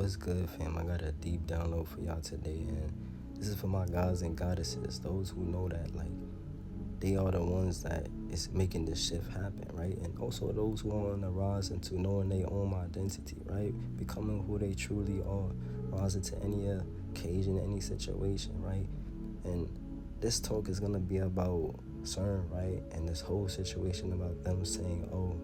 What's good, fam? I got a deep download for y'all today, and this is for my gods and goddesses, those who know that, like, they are the ones that is making this shift happen, right? And also those who are on the rise into knowing their own identity, right? Becoming who they truly are, rising to any occasion, any situation, right? And this talk is gonna be about CERN, right? And this whole situation about them saying, "Oh,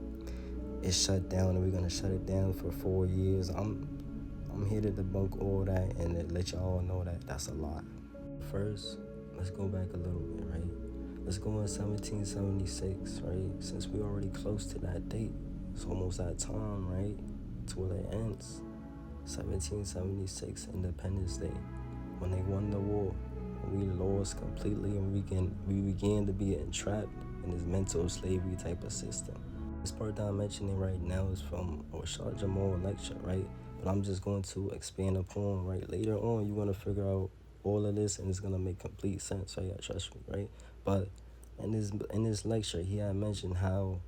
it's shut down, and we're gonna shut it down for 4 years." I'm here to debunk all that and to let y'all know that that's a lie. First, let's go back a little bit, right? Let's go in 1776, right? Since we're already close to that date, it's almost that time, right? To where it ends. 1776, Independence Day, when they won the war. We lost completely, and we began to be entrapped in this mental slavery type of system. This part that I'm mentioning right now is from a Rashad Jamal lecture, right? But I'm just going to expand upon, right? Later on, you're going to figure out all of this, and it's going to make complete sense, right? Yeah, trust me, right? But in this lecture, he had mentioned how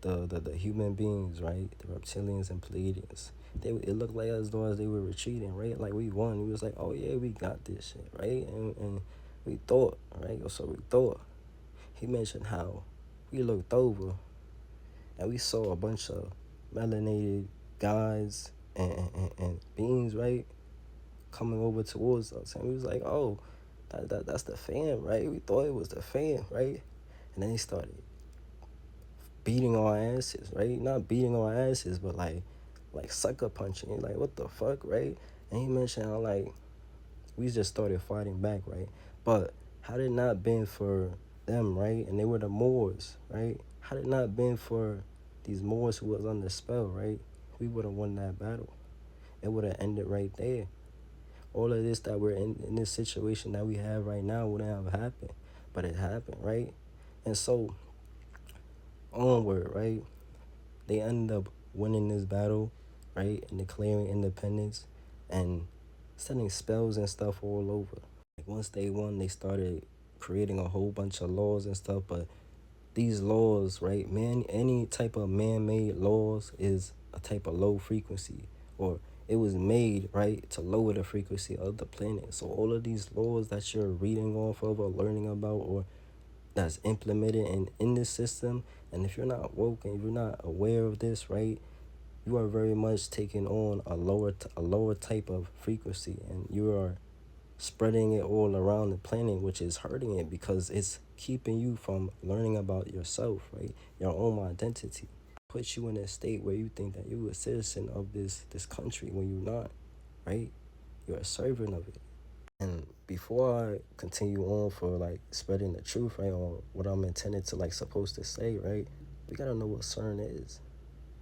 the human beings, right? The reptilians and Pleiadians, it looked like as though as they were retreating, right? Like we won. We was like, oh yeah, we got this shit, right? And we thought, right? So we thought. He mentioned how we looked over and we saw a bunch of melanated guys and beings, right, coming over towards us, and we was like, oh, that's the fam, right? We thought it was the fam, right? And then he started beating our asses, right? Not beating our asses, but like sucker punching, like what the fuck, right? And he mentioned how like we just started fighting back, right? But had it not been for them, right, and they were the Moors, right? Had it not been for these Moors who was under spell, right, we would have won that battle. It would have ended right there. All of this that we're in this situation that we have right now wouldn't have happened, but it happened, right? And so onward, right? They ended up winning this battle, right, and declaring independence and setting spells and stuff all over. Like once they won, they started creating a whole bunch of laws and stuff, but these laws, right, any type of man-made laws is a type of low frequency, or it was made, right, to lower the frequency of the planet. So all of these laws that you're reading off of or learning about or that's implemented in this system, and if you're not woke and if you're not aware of this, right, you are very much taking on a lower type of frequency, and you are spreading it all around the planet, which is hurting it because it's keeping you from learning about yourself, right? Your own identity. Puts you in a state where you think that you're a citizen of this country when you're not, right? You're a servant of it. And before I continue on for like spreading the truth, right, or what I'm intended to like supposed to say, right, we gotta know what CERN is.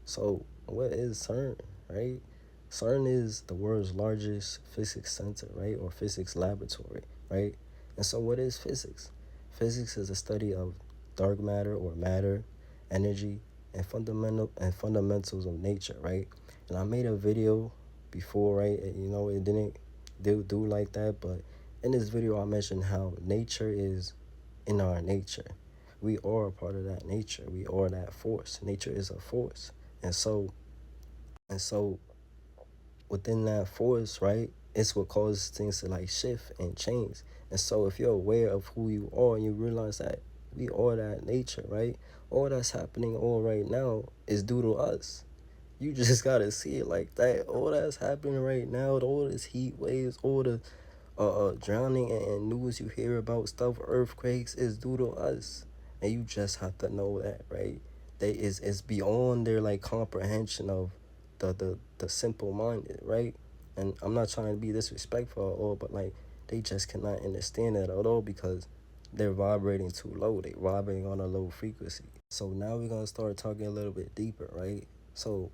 So what is CERN, right? CERN is the world's largest physics center, right, or physics laboratory, right? And so what is physics? Physics is the study of dark matter or matter, energy, and fundamentals of nature, right? And I made a video before, right? And, it didn't do like that, but in this video I mentioned how nature is in our nature. We are a part of that nature. We are that force. Nature is a force. And so within that force, right, it's what causes things to like shift and change. And so if you're aware of who you are and you realize that we are that nature, right, all that's happening all right now is due to us. You just gotta see it like that. All that's happening right now, all this heat waves, all the drowning and news you hear about stuff, earthquakes, is due to us. And you just have to know that, right? They is beyond their like comprehension of the simple minded, right? And I'm not trying to be disrespectful at all, but like they just cannot understand that at all because they're vibrating too low. They're vibrating on a low frequency. So now we're gonna start talking a little bit deeper, right? So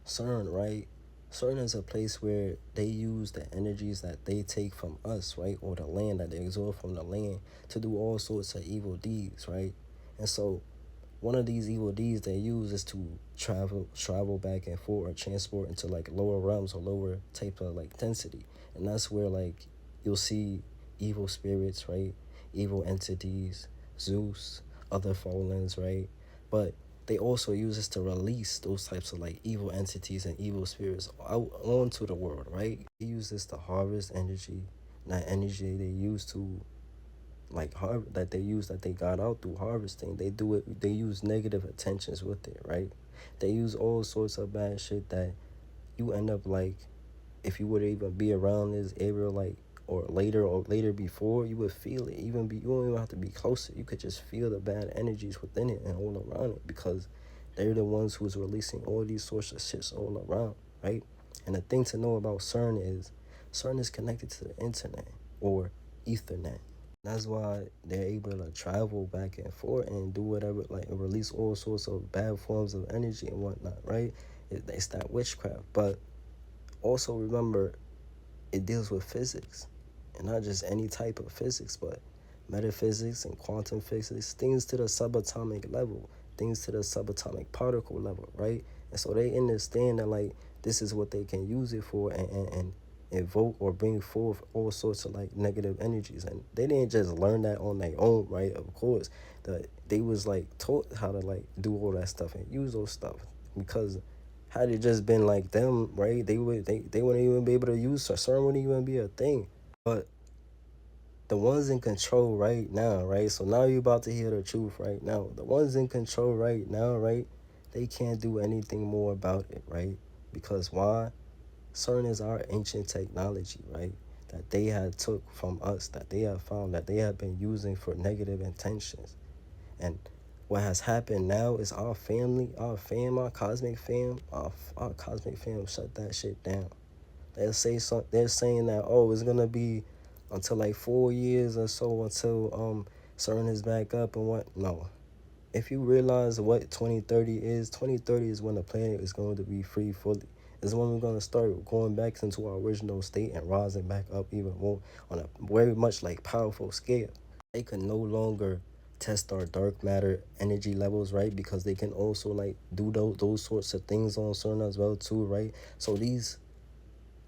CERN, right? CERN is a place where they use the energies that they take from us, right? Or the land that they absorb from the land to do all sorts of evil deeds, right? And so one of these evil deeds they use is to travel back and forth or transport into like lower realms or lower type of like density. And that's where like you'll see evil spirits, right? Evil entities, Zeus, other fallens, right? But they also use this to release those types of like evil entities and evil spirits out onto the world, right? They use this to harvest energy, that energy they use to like that they use that they got out through harvesting. They do it. They use negative intentions with it, right? They use all sorts of bad shit that you end up like, if you would even be around this area like or later before, you would feel it. Even be, you don't even have to be closer, you could just feel the bad energies within it and all around it, because they're the ones who's releasing all these sorts of shits all around, right? And the thing to know about CERN is connected to the internet or ethernet. That's why they're able to travel back and forth and do whatever, like release all sorts of bad forms of energy and whatnot, right? It's that witchcraft. But also remember, it deals with physics, and not just any type of physics, but metaphysics and quantum physics, things to the subatomic level, things to the subatomic particle level, right? And so they understand that like this is what they can use it for, and evoke or bring forth all sorts of like negative energies. And they didn't just learn that on their own, right? Of course, they was like taught how to like do all that stuff and use those stuff, because had it just been like them, right, they wouldn't even be able to use CERN, wouldn't even be a thing. But the ones in control right now, right? So now you're about to hear the truth right now. The ones in control right now, right? They can't do anything more about it, right? Because why? CERN is our ancient technology, right? That they had took from us, that they have found, that they have been using for negative intentions. And what has happened now is our family, our cosmic fam shut that shit down. They're saying that, oh, it's gonna be until like 4 years or so until CERN is back up and what. No. If you realize what 2030 is when the planet is going to be free fully. Is when we're gonna start going back into our original state and rising back up even more on a very much like powerful scale. They can no longer test our dark matter energy levels, right? Because they can also like do those sorts of things on CERN as well too, right? So these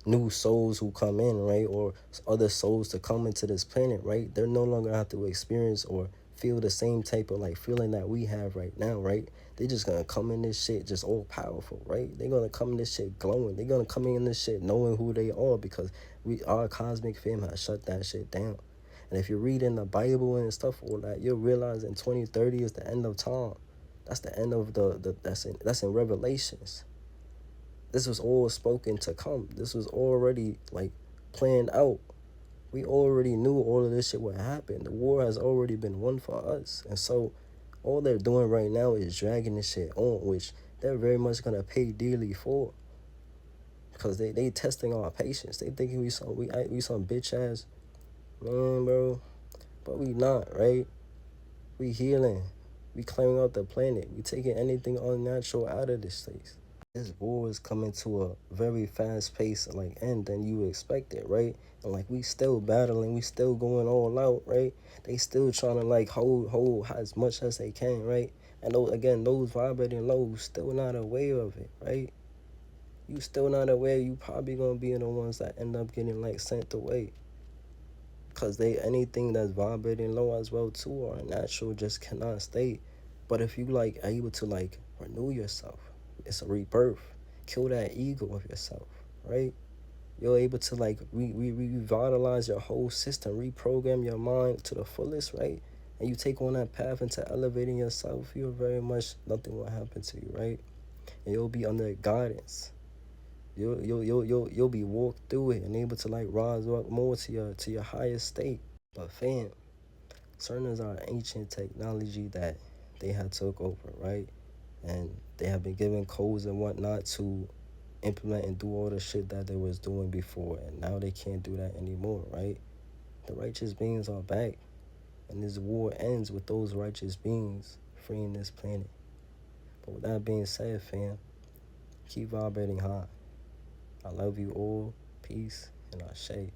new souls who come in, right, or other souls to come into this planet, right, they're no longer have to experience or feel the same type of like feeling that we have right now, right? They just gonna come in this shit just all powerful, right? They're gonna come in this shit glowing. They're gonna come in this shit knowing who they are, because our cosmic fam has shut that shit down. And if you read in the Bible and stuff, all that, you'll realize in 2030 is the end of time. That's the end of that's in Revelations. This was all spoken to come. This was already like planned out. We already knew all of this shit would happen. The war has already been won for us. And so all they're doing right now is dragging this shit on, which they're very much gonna pay dearly for. Because they testing our patience. They thinking we some bitch ass man, bro. But we not, right? We healing. We clearing out the planet. We taking anything unnatural out of this place. This war is coming to a very fast pace, like end than you expected, right? And like we still battling, we still going all out, right? They still trying to like hold as much as they can, right? And those vibrating lows still not aware of it, right? You still not aware, you probably gonna be in the ones that end up getting like sent away. Cause they anything that's vibrating low as well too or natural just cannot stay. But if you like able to like renew yourself, it's a rebirth. Kill that ego of yourself, right? You're able to like revitalize your whole system, reprogram your mind to the fullest, right? And you take on that path into elevating yourself, you're very much nothing will happen to you, right? And you'll be under guidance. You'll be walked through it and able to like rise up more to your highest state. But fam, CERN is our ancient technology that they had took over, right? And they have been given codes and whatnot to implement and do all the shit that they was doing before, and now they can't do that anymore, right? The righteous beings are back, and this war ends with those righteous beings freeing this planet. But with that being said, fam, keep vibrating high. I love you all. Peace and Ashe.